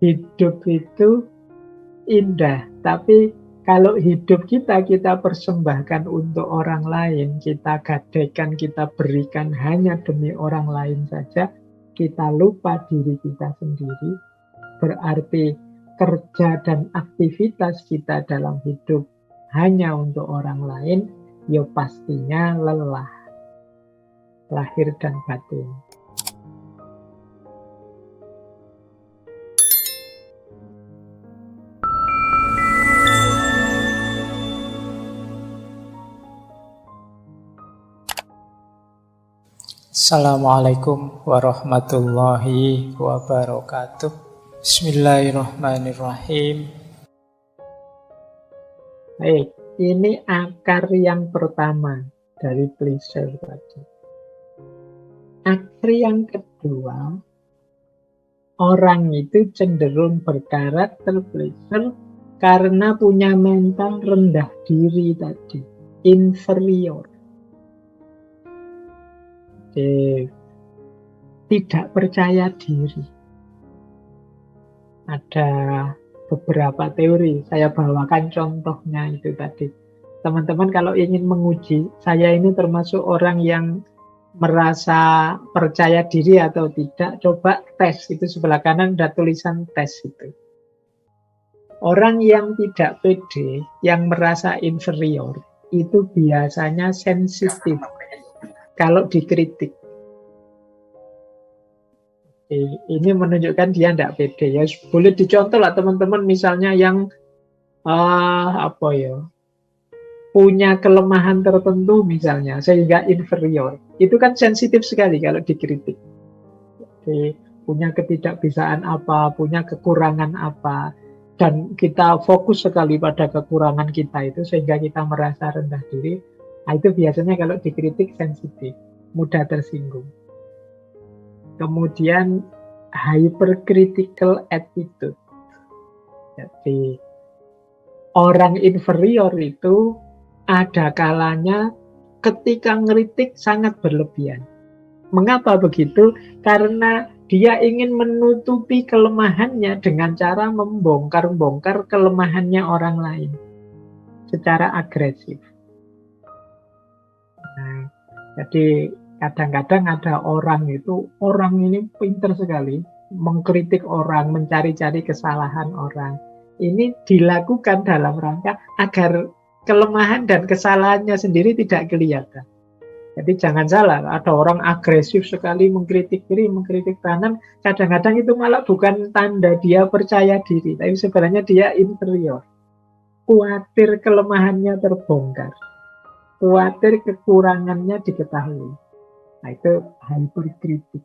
Hidup itu indah, tapi kalau hidup kita persembahkan untuk orang lain, kita gadaikan, kita berikan hanya demi orang lain saja, kita lupa diri kita sendiri, berarti kerja dan aktivitas kita dalam hidup hanya untuk orang lain, ya pastinya lelah, lahir dan batin. Assalamualaikum warahmatullahi wabarakatuh. Bismillahirrahmanirrahim. Baik, ini akar yang pertama dari pleasure tadi. Akar yang kedua, orang itu cenderung berkarakter pleasure karena punya mental rendah diri tadi, inferior. Tidak percaya diri. Ada beberapa teori, saya bawakan contohnya itu tadi. Teman-teman kalau ingin menguji, saya ini termasuk orang yang merasa percaya diri atau tidak, coba tes, itu sebelah kanan ada tulisan tes itu. Orang yang tidak pede, yang merasa inferior, itu biasanya sensitif kalau dikritik. Ini menunjukkan dia tidak pede. Ya, boleh dicontoh lah teman-teman, misalnya yang punya kelemahan tertentu misalnya, sehingga inferior. Itu kan sensitif sekali kalau dikritik. Punya ketidakbisaan apa, punya kekurangan apa, dan kita fokus sekali pada kekurangan kita itu sehingga kita merasa rendah diri. Nah, itu biasanya kalau dikritik sensitif, mudah tersinggung. Kemudian hypercritical attitude. Jadi orang inferior itu ada kalanya ketika ngeritik sangat berlebihan. Mengapa begitu? Karena dia ingin menutupi kelemahannya dengan cara membongkar-bongkar kelemahannya orang lain secara agresif. Nah, jadi kadang-kadang ada orang ini pintar sekali mengkritik orang, mencari-cari kesalahan orang. Ini dilakukan dalam rangka agar kelemahan dan kesalahannya sendiri tidak kelihatan. Jadi jangan salah, ada orang agresif sekali mengkritik kiri, mengkritik kanan, kadang-kadang itu malah bukan tanda dia percaya diri, tapi sebenarnya dia inferior. Khawatir kelemahannya terbongkar, khawatir kekurangannya diketahui. Nah, itu hyperkritik.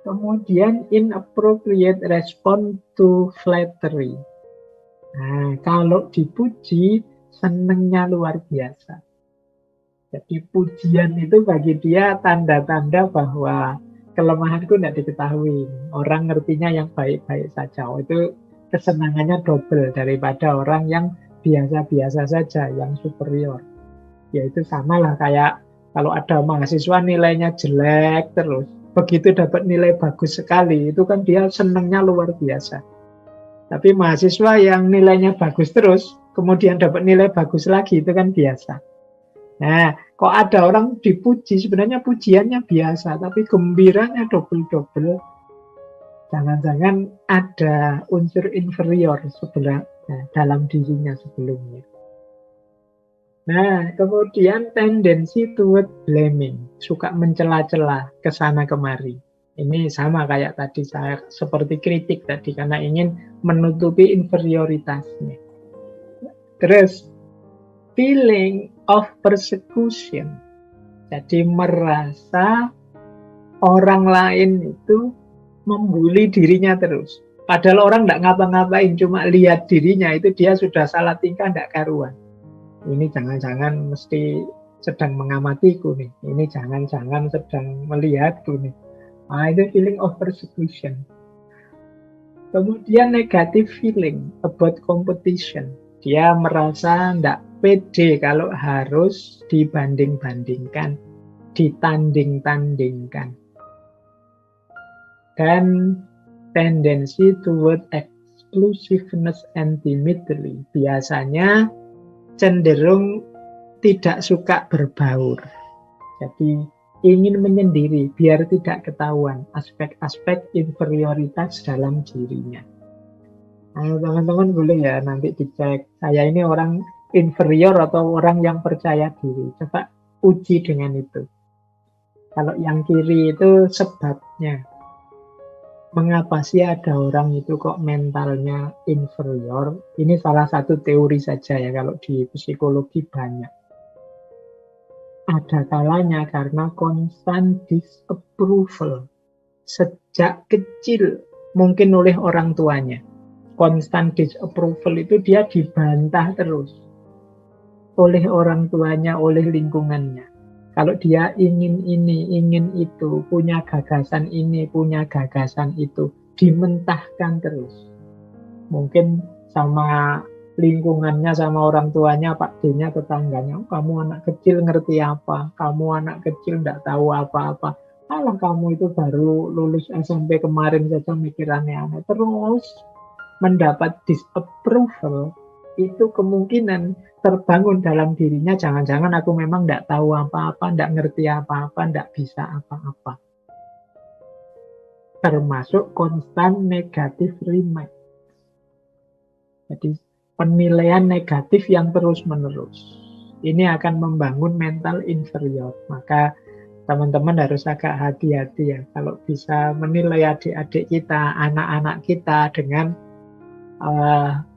Kemudian inappropriate response to flattery. Nah, kalau dipuji, senengnya luar biasa. Jadi pujian itu bagi dia tanda-tanda bahwa kelemahanku tidak diketahui. Orang ngertinya yang baik-baik saja. Itu kesenangannya double daripada orang yang biasa-biasa saja, yang superior. Ya itu samalah kayak kalau ada mahasiswa nilainya jelek terus, begitu dapat nilai bagus sekali, itu kan dia senangnya luar biasa. Tapi mahasiswa yang nilainya bagus terus, kemudian dapat nilai bagus lagi, itu kan biasa. Nah, kok ada orang dipuji, sebenarnya pujiannya biasa, tapi gembiranya double-double. Jangan-jangan ada unsur inferior sebenarnya dalam dirinya sebelumnya. Nah, kemudian tendensi toward blaming, suka mencela-cela ke sana kemari. Ini sama kayak tadi saya seperti kritik tadi karena ingin menutupi inferioritasnya. Terus feeling of persecution. Jadi merasa orang lain itu membuli dirinya terus. Padahal orang tidak ngapa-ngapain, cuma lihat dirinya itu dia sudah salah tingkah, tidak karuan. Ini jangan-jangan mesti sedang mengamatiku nih. Ini jangan-jangan sedang melihatku nih. Nah, itu feeling of persecution. Kemudian negative feeling about competition. Dia merasa tidak pede kalau harus dibanding-bandingkan, ditanding-tandingkan. Dan tendency toward exclusiveness and timidity. Biasanya cenderung tidak suka berbaur. Jadi ingin menyendiri biar tidak ketahuan aspek-aspek inferioritas dalam dirinya. Nah, teman-teman boleh ya nanti dicek, saya ini orang inferior atau orang yang percaya diri. Coba uji dengan itu. Kalau yang kiri itu sebabnya. Mengapa sih ada orang itu kok mentalnya inferior? Ini salah satu teori saja ya, kalau di psikologi banyak. Ada kalanya karena constant disapproval sejak kecil, mungkin oleh orang tuanya. Constant disapproval itu dia dibantah terus oleh orang tuanya, oleh lingkungannya. Kalau dia ingin ini, ingin itu, punya gagasan ini, punya gagasan itu, dimentahkan terus. Mungkin sama lingkungannya, sama orang tuanya, Pak D-nya, tetangganya, oh, kamu anak kecil ngerti apa? Kamu anak kecil nggak tahu apa-apa. Alah, kamu itu baru lulus SMP kemarin saja mikir aneh-aneh. Terus mendapat disapproval, itu kemungkinan terbangun dalam dirinya, jangan-jangan aku memang tidak tahu apa-apa, tidak ngerti apa-apa, tidak bisa apa-apa. Termasuk constant negative remark. Jadi penilaian negatif yang terus-menerus. Ini akan membangun mental inferior. Maka teman-teman harus agak hati-hati ya kalau bisa menilai adik-adik kita, anak-anak kita dengan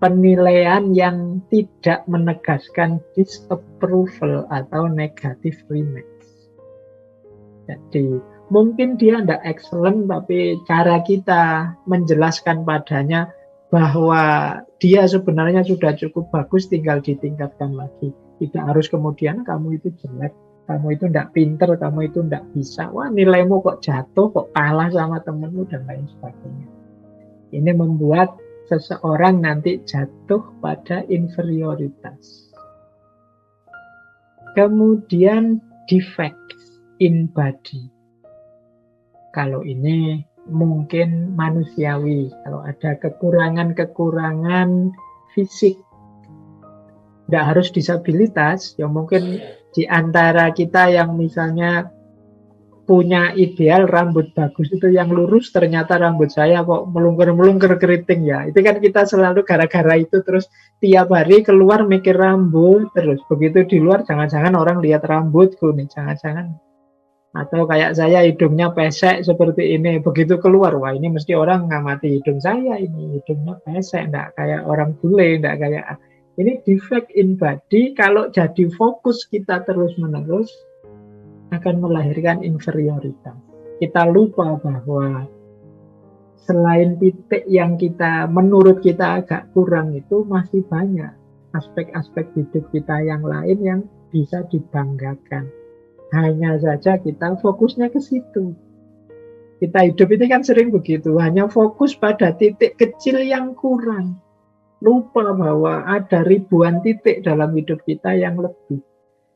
penilaian yang tidak menegaskan disapproval atau negative remarks. Jadi mungkin dia tidak excellent, tapi cara kita menjelaskan padanya bahwa dia sebenarnya sudah cukup bagus, tinggal ditingkatkan lagi. Tidak harus kemudian kamu itu jelek, kamu itu tidak pinter, kamu itu tidak bisa. Wah, nilaimu kok jatuh, kok kalah sama temenmu, dan lain sebagainya. Ini membuat seseorang nanti jatuh pada inferioritas. Kemudian defects in body. Kalau ini mungkin manusiawi, kalau ada kekurangan-kekurangan fisik. Tidak harus disabilitas, ya mungkin di antara kita yang misalnya punya ideal rambut bagus itu yang lurus, ternyata rambut saya kok melungker-melungker keriting ya. Itu kan kita selalu gara-gara itu terus tiap hari keluar mikir rambut terus. Begitu di luar jangan-jangan orang lihat rambutku nih, jangan-jangan. Atau kayak saya hidungnya pesek seperti ini, begitu keluar, wah ini mesti orang ngamati hidung saya ini, hidungnya pesek, enggak kayak orang bule, enggak kayak. Ini defect in body, kalau jadi fokus kita terus-menerus akan melahirkan inferioritas. Kita lupa bahwa selain titik yang kita menurut kita agak kurang itu masih banyak aspek-aspek hidup kita yang lain yang bisa dibanggakan. Hanya saja kita fokusnya ke situ. Kita hidup ini kan sering begitu, hanya fokus pada titik kecil yang kurang. Lupa bahwa ada ribuan titik dalam hidup kita yang lebih.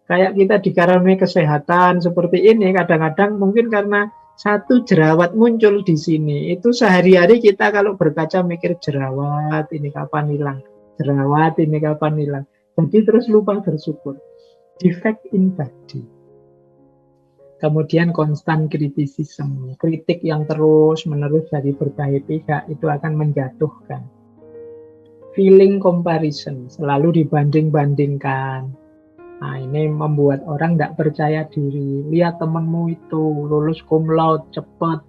Kayak kita dikaruniai kesehatan seperti ini, kadang-kadang mungkin karena satu jerawat muncul di sini, itu sehari-hari kita kalau berkaca mikir jerawat ini kapan hilang, jerawat ini kapan hilang. Jadi terus lupa bersyukur. Defect in body. Kemudian constant criticism, kritik yang terus-menerus dari berbagai pihak itu akan menjatuhkan. Feeling comparison, selalu dibanding-bandingkan. Nah, ini membuat orang tidak percaya diri. Lihat temanmu itu lulus cum laude cepat,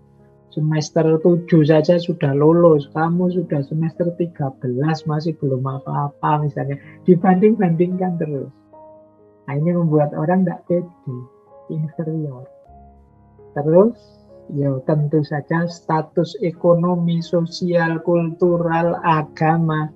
semester 7 saja sudah lulus, kamu sudah semester 13 masih belum apa-apa misalnya. Dibanding-bandingkan terus. Nah, ini membuat orang tidak pede, inferior. Terus, ya tentu saja status ekonomi, sosial, kultural, agama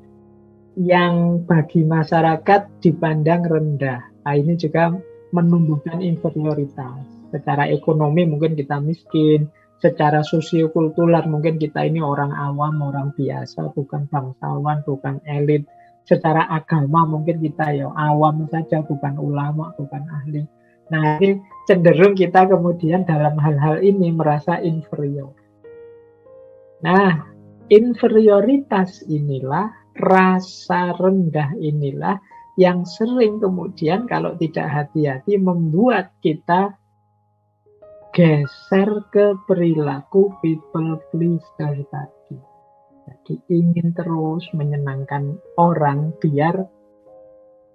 yang bagi masyarakat dipandang rendah. Nah, ini juga menumbuhkan inferioritas. Secara ekonomi mungkin kita miskin, secara sosiokultural mungkin kita ini orang awam, orang biasa, bukan bangsawan, bukan elit. Secara agama mungkin kita ya awam saja, bukan ulama, bukan ahli. Nah, ini cenderung kita kemudian dalam hal-hal ini merasa inferior. Nah, inferioritas inilah, rasa rendah inilah yang sering kemudian kalau tidak hati-hati membuat kita geser ke perilaku people pleaser tadi. Jadi ingin terus menyenangkan orang biar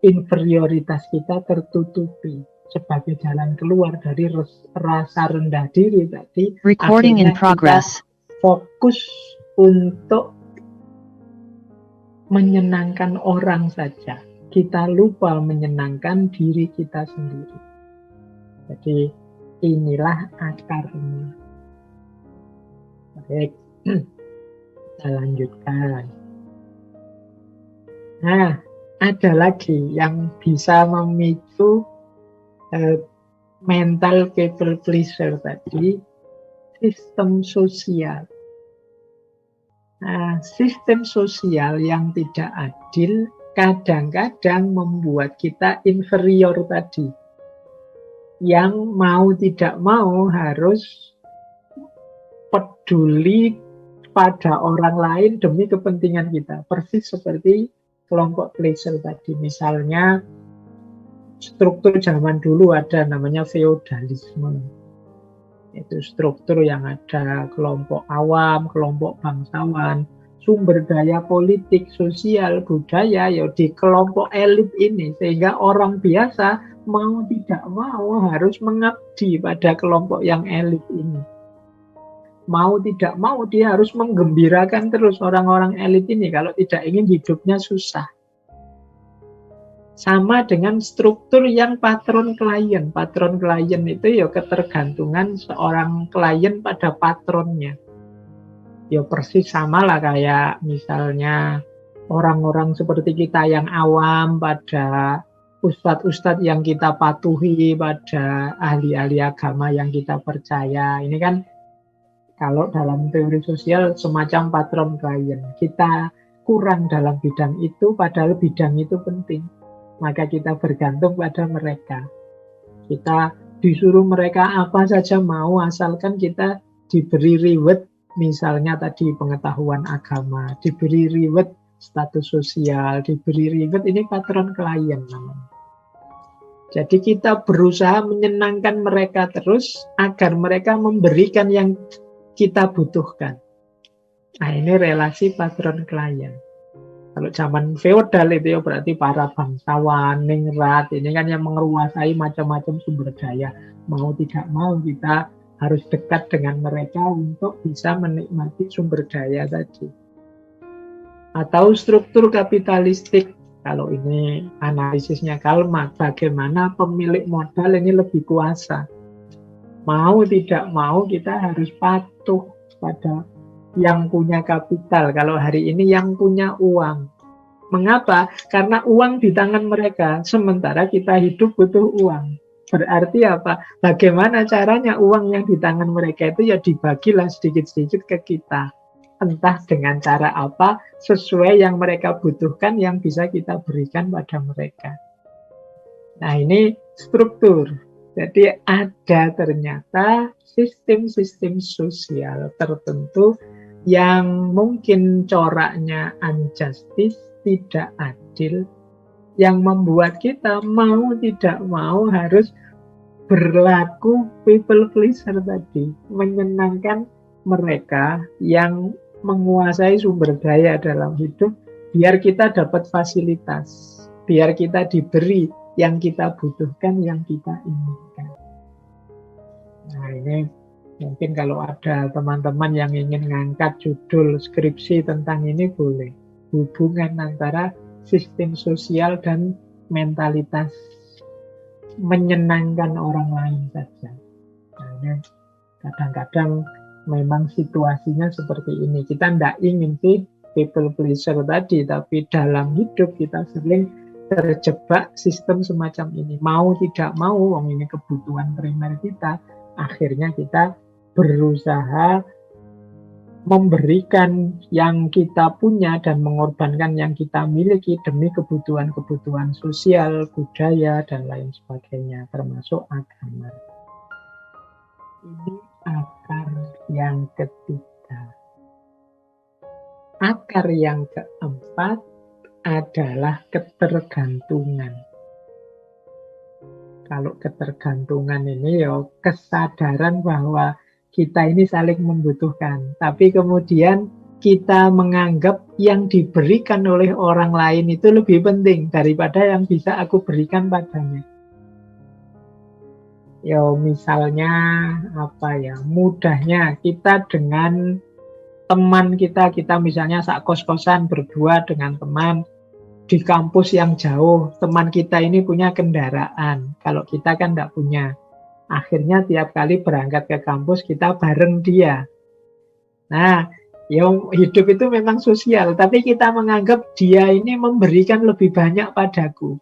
inferioritas kita tertutupi sebagai jalan keluar dari rasa rendah diri tadi. Recording in Akhirnya progress. kita fokus untuk menyenangkan orang saja. Kita lupa menyenangkan diri kita sendiri. Jadi inilah akarnya. Baik, kita lanjutkan. Nah, ada lagi yang bisa memicu mental people pleaser tadi, sistem sosial. Nah, sistem sosial yang tidak adil kadang-kadang membuat kita inferior tadi. Yang mau tidak mau harus peduli pada orang lain demi kepentingan kita. Persis seperti kelompok pleaser tadi. Misalnya struktur zaman dulu ada namanya feodalisme. Itu struktur yang ada kelompok awam, kelompok bangsawan, sumber daya politik, sosial, budaya ya di kelompok elit ini. Sehingga orang biasa mau tidak mau harus mengabdi pada kelompok yang elit ini. Mau tidak mau dia harus menggembirakan terus orang-orang elit ini kalau tidak ingin hidupnya susah. Sama dengan struktur yang patron klien. Patron klien itu ya ketergantungan seorang klien pada patronnya. Ya persis sama lah kayak misalnya orang-orang seperti kita yang awam pada ustadz-ustadz yang kita patuhi, pada ahli-ahli agama yang kita percaya. Ini kan kalau dalam teori sosial semacam patron klien. Kita kurang dalam bidang itu, padahal bidang itu penting. Maka kita bergantung pada mereka. Kita disuruh mereka apa saja mau, asalkan kita diberi reward, misalnya tadi pengetahuan agama, diberi reward status sosial, diberi reward, ini patron klien namanya. Jadi kita berusaha menyenangkan mereka terus agar mereka memberikan yang kita butuhkan. Nah, ini relasi patron klien. Kalau zaman feodal itu ya berarti para bangsawan, ningrat, ini kan yang menguasai macam-macam sumber daya. Mau tidak mau kita harus dekat dengan mereka untuk bisa menikmati sumber daya tadi. Atau struktur kapitalistik, kalau ini analisisnya Karl Marx, bagaimana pemilik modal ini lebih kuasa. Mau tidak mau kita harus patuh pada yang punya kapital, kalau hari ini yang punya uang. Mengapa? Karena uang di tangan mereka, sementara kita hidup butuh uang. Berarti apa? Bagaimana caranya uang yang di tangan mereka itu ya dibagilah sedikit-sedikit ke kita. Entah dengan cara apa, sesuai yang mereka butuhkan yang bisa kita berikan pada mereka. Nah, ini struktur. Jadi ada ternyata sistem-sistem sosial tertentu yang mungkin coraknya unjustice, tidak adil, yang membuat kita mau tidak mau harus berlaku people pleaser tadi, menyenangkan mereka yang menguasai sumber daya dalam hidup, biar kita dapat fasilitas, biar kita diberi yang kita butuhkan, yang kita inginkan. Nah, ini mungkin kalau ada teman-teman yang ingin ngangkat judul skripsi tentang ini boleh. Hubungan antara sistem sosial dan mentalitas menyenangkan orang lain saja. Nah, kadang-kadang memang situasinya seperti ini. Kita tidak ingin sih people pleaser tadi, tapi dalam hidup kita sering terjebak sistem semacam ini. Mau tidak mau, ini kebutuhan primer kita. Akhirnya kita berusaha memberikan yang kita punya dan mengorbankan yang kita miliki demi kebutuhan-kebutuhan sosial, budaya, dan lain sebagainya, termasuk agama. Ini akar yang ketiga. Akar yang keempat adalah ketergantungan. Kalau ketergantungan ini ya kesadaran bahwa kita ini saling membutuhkan. Tapi kemudian kita menganggap yang diberikan oleh orang lain itu lebih penting daripada yang bisa aku berikan padanya. Ya misalnya apa ya, mudahnya kita dengan teman kita misalnya sak kos-kosan berdua dengan teman di kampus yang jauh. Teman kita ini punya kendaraan, kalau kita kan tidak punya. Akhirnya tiap kali berangkat ke kampus kita bareng dia. Nah, ya hidup itu memang sosial, tapi kita menganggap dia ini memberikan lebih banyak padaku.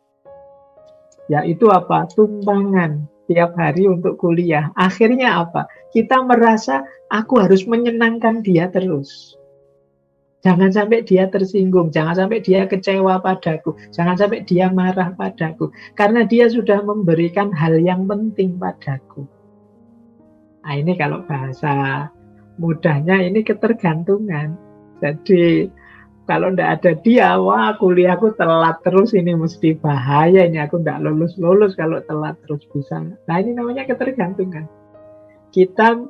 Yaitu apa? Tumpangan tiap hari untuk kuliah. Akhirnya apa? Kita merasa aku harus menyenangkan dia terus. Jangan sampai dia tersinggung, jangan sampai dia kecewa padaku, jangan sampai dia marah padaku. Karena dia sudah memberikan hal yang penting padaku. Nah ini kalau bahasa mudahnya ini ketergantungan. Jadi kalau tidak ada dia, wah kuliahku telat terus, ini mesti bahaya, ini aku tidak lulus-lulus kalau telat terus bisa. Nah ini namanya ketergantungan. Kita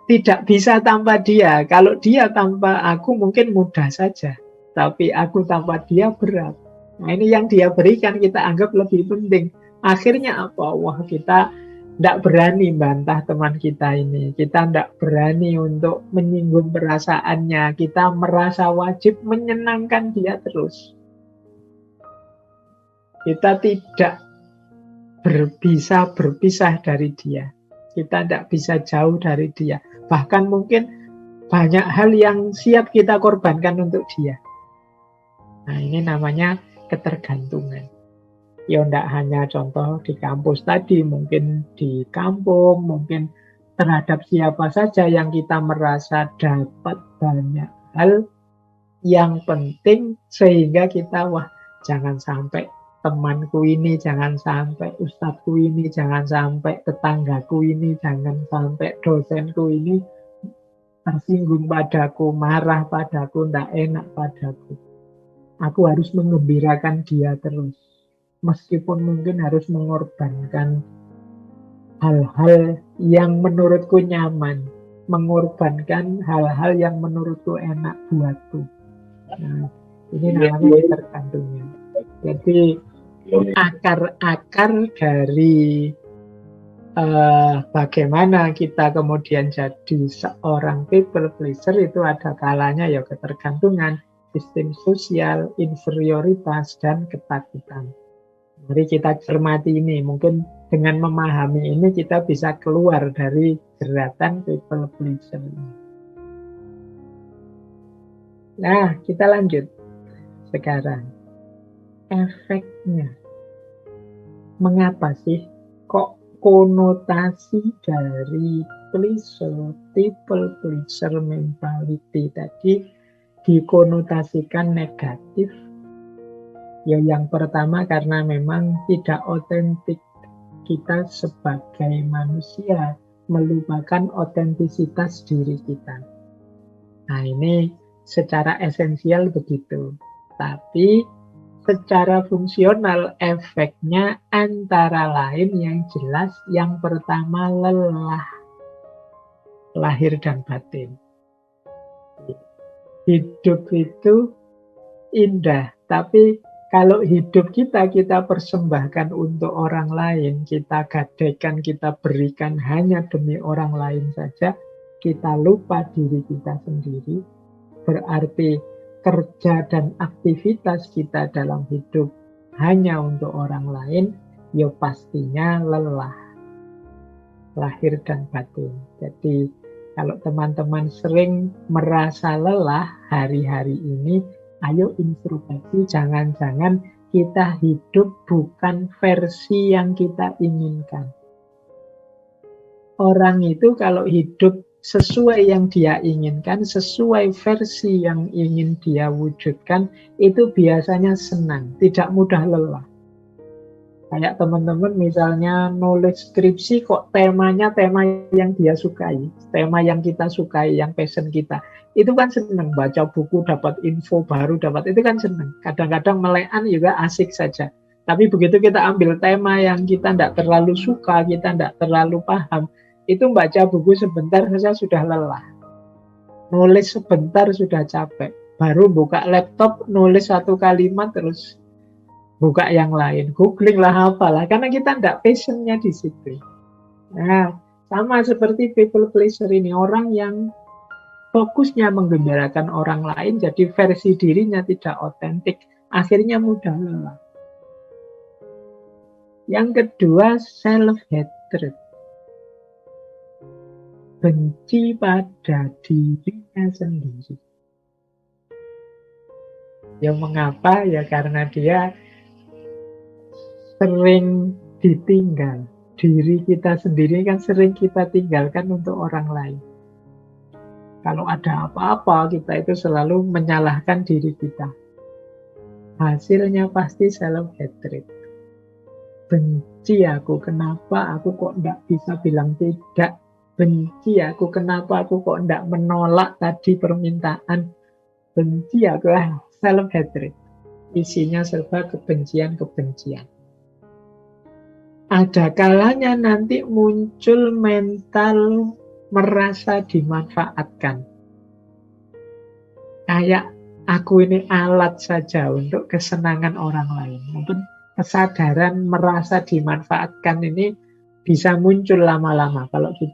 tidak bisa tanpa dia. Kalau dia tanpa aku mungkin mudah saja. Tapi aku tanpa dia berat. Nah ini yang dia berikan kita anggap lebih penting. Akhirnya apa? Wah kita tidak berani bantah teman kita ini. Kita tidak berani untuk menyinggung perasaannya. Kita merasa wajib menyenangkan dia terus. Kita tidak bisa berpisah dari dia. Kita tidak bisa jauh dari dia. Bahkan mungkin banyak hal yang siap kita korbankan untuk dia. Nah ini namanya ketergantungan. Ya tidak hanya contoh di kampus tadi, mungkin di kampung, mungkin terhadap siapa saja yang kita merasa dapat banyak hal yang penting sehingga kita wah jangan sampai temanku ini, jangan sampai ustadku ini, jangan sampai tetanggaku ini, jangan sampai dosenku ini tersinggung padaku, marah padaku, tidak enak padaku. Aku harus mengembirakan dia terus. Meskipun mungkin harus mengorbankan hal-hal yang menurutku nyaman, mengorbankan hal-hal yang menurutku enak buatku. Nah, ini namanya ketergantungan. Jadi akar-akar dari bagaimana kita kemudian jadi seorang people pleaser itu ada kalanya ya ketergantungan, sistem sosial, inferioritas, dan ketakutan. Mari kita cermati ini, mungkin dengan memahami ini kita bisa keluar dari jeratan people pleaser. Nah, kita lanjut sekarang. Efeknya. Mengapa sih kok konotasi dari people pleaser mentality tadi dikonotasikan negatif? Ya yang pertama karena memang tidak otentik. Kita sebagai manusia melupakan otentisitas diri kita. Nah ini secara esensial begitu. Tapi secara fungsional efeknya antara lain yang jelas yang pertama lelah lahir dan batin. Hidup itu indah, tapi kalau hidup kita persembahkan untuk orang lain, kita gadaikan, kita berikan hanya demi orang lain saja, kita lupa diri kita sendiri, berarti kerja dan aktivitas kita dalam hidup hanya untuk orang lain, ya pastinya lelah, lahir dan batin. Jadi kalau teman-teman sering merasa lelah hari-hari ini, ayo introspeksi, jangan-jangan kita hidup bukan versi yang kita inginkan. Orang itu kalau hidup sesuai yang dia inginkan, sesuai versi yang ingin dia wujudkan, itu biasanya senang, tidak mudah lelah. Kayak teman-teman misalnya nulis skripsi kok temanya tema yang dia sukai, tema yang kita sukai, yang passion kita. Itu kan seneng, baca buku, dapat info baru, dapat itu kan seneng. Kadang-kadang melekan juga asik saja. Tapi begitu kita ambil tema yang kita tidak terlalu suka, kita tidak terlalu paham, itu baca buku sebentar saja sudah lelah. Nulis sebentar sudah capek. Baru buka laptop, nulis satu kalimat terus buka yang lain, googling lah apalah, karena kita tidak passionnya di situ. Nah, sama seperti people pleaser ini, orang yang fokusnya menggembirakan orang lain, jadi versi dirinya tidak otentik, akhirnya mudah lelah. Yang kedua, self-hatred. Benci pada dirinya sendiri. Ya mengapa? Ya karena dia sering ditinggal. Diri kita sendiri kan sering kita tinggalkan untuk orang lain. Kalau ada apa-apa, kita itu selalu menyalahkan diri kita. Hasilnya pasti self-hatred. Benci aku, kenapa aku kok tidak bisa bilang tidak. Benci aku, kenapa aku kok tidak menolak tadi permintaan. Benci aku, self-hatred. Isinya serba kebencian-kebencian. Ada kalanya nanti muncul mental merasa dimanfaatkan. Kayak aku ini alat saja untuk kesenangan orang lain. Mungkin kesadaran merasa dimanfaatkan ini bisa muncul lama-lama kalau kita